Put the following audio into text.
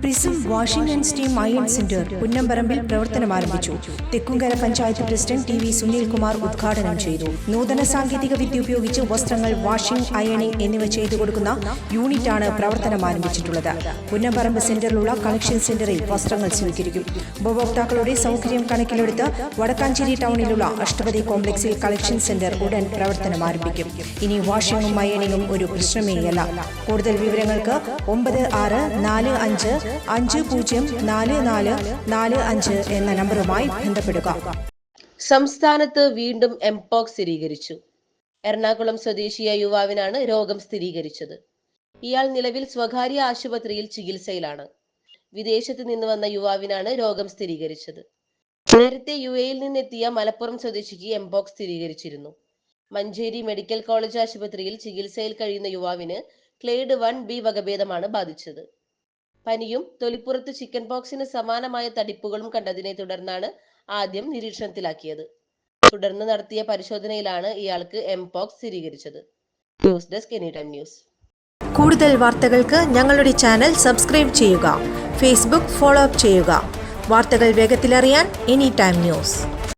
Prism washing and steam iron centre പുന്നമ്പറമ്പിൽ പ്രവർത്തനം ആരംഭിച്ചു. Thekkumkara panchayat president T V Sunilkumar ഉദ്ഘാടനം ചെയ്തു. നൂതന സാങ്കേതിക വിദ്യ ഉപയോഗിച്ച് വസ്ത്രങ്ങൾ വാഷിംഗ്, അയണിംഗ് എന്നിവ ചെയ്തു കൊടുക്കുന്ന യൂണിറ്റാണ് പ്രവർത്തനം ആരംഭിച്ചിട്ടുള്ളത്. പുന്നമ്പറമ്പ് സെന്ററിലുള്ള കളക്ഷൻ സെന്ററിൽ വസ്ത്രങ്ങൾ സ്വീകരിക്കും. ഉപഭോക്താക്കളുടെ സൗകര്യം കണക്കിലെടുത്ത് വടക്കാഞ്ചേരി ടൗണിലുള്ള അഷ്ടപതി കോംപ്ലക്സിൽ കളക്ഷൻ സെന്റർ ഉടൻ പ്രവർത്തനം ആരംഭിക്കും. ഇനി വാഷിംഗും അയണിംഗും ഒരു പ്രശ്നമേയല്ല. കൂടുതൽ വിവരങ്ങൾക്ക് 96504445 എന്ന നമ്പറുമായി ബന്ധപ്പെടുക. സംസ്ഥാനത്ത് വീണ്ടും എംപോക്സ് സ്ഥിരീകരിച്ചു. എറണാകുളം സ്വദേശിയായ യുവാവിനാണ് രോഗം സ്ഥിരീകരിച്ചത്. ഇയാൾ നിലവിൽ സ്വകാര്യ ആശുപത്രിയിൽ ചികിത്സയിലാണ്. വിദേശത്ത് നിന്ന് വന്ന യുവാവിനാണ് രോഗം സ്ഥിരീകരിച്ചത്. നേരത്തെ UAE-യിൽ നിന്നെത്തിയ മലപ്പുറം സ്വദേശിക്ക് എംപോക്സ് സ്ഥിരീകരിച്ചിരുന്നു. മഞ്ചേരി മെഡിക്കൽ കോളേജ് ആശുപത്രിയിൽ ചികിത്സയിൽ കഴിയുന്ന യുവാവിന് ക്ലേഡ് 1B വകഭേദമാണ് ബാധിച്ചത്. പനിയും തൊലിപ്പുറത്ത് ചിക്കൻ പോക്സിന് സമാനമായ തടിപ്പുകളും കണ്ടതിനെ തുടർന്നാണ് ആദ്യം നിരീക്ഷണത്തിലാക്കിയത്. തുടർന്ന് നടത്തിയ പരിശോധനയിലാണ് ഇയാൾക്ക് എംപോക്സ് സ്ഥിരീകരിച്ചത്. News desk anytime news. കൂടുതൽ വാർത്തകൾക്ക് ഞങ്ങളുടെ ചാനൽ സബ്സ്ക്രൈബ് ചെയ്യുക. ഫേസ്ബുക്ക് ഫോളോ അപ്പ് ചെയ്യുക. വാർത്തകൾ വേഗത്തിലറിയാൻ എനിടൈം ന്യൂസ്.